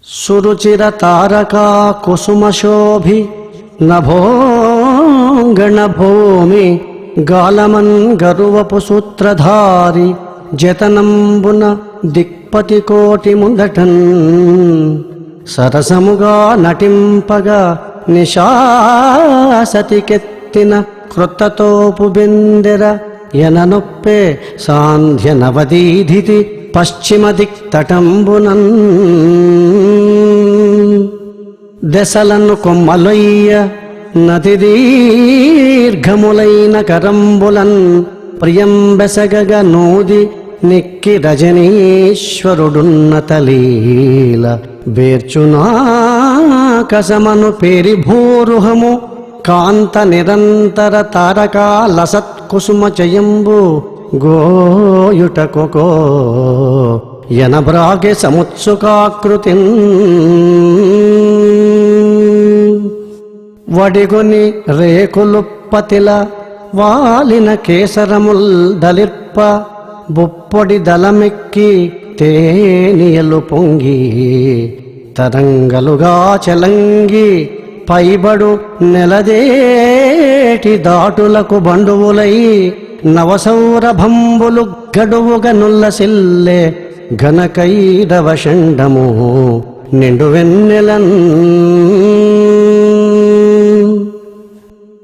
సురుచిర తారకా కుసుమశోభి నభోంగణ భూమి గాలమన్ గరువపు సూత్రధారి జతనంబున దిక్పతి కోటి ముందటన్ సరసముగా నటింపగా నిశాసతికెత్తిన క్రొత్తతోపు బెందెర ఎననొప్పే సాంధ్య నవదీధితి పశ్చిమ దిక్తటంబునన్ దశలను కొమ్మలొయ్య నది దీర్ఘములైన కరంబులన్ ప్రియంబెసగగ నూది నిక్కి రజనీశ్వరుడున్నతలీల బేర్చునాకసమను పేరి భూరుహము కాంత నిరంతర తారకా లసత్కుసుమ చయంబు గోయుటకొకో యనబ్రాగే సముత్సుకాకృతిన్ వడిగొని రేకులు పతిల వాలిన కేసరముల్ దలిర్ప బుప్పొడి దళమెక్కి తేనియలు పొంగి తరంగలుగా చలంగి పైబడు నెలదేటి దాటులకు బండువులై నవసౌరభంబులు గడువుగ నుల్లసిల్లే ఘనకైరవ షండము నిండు వెన్నెలన్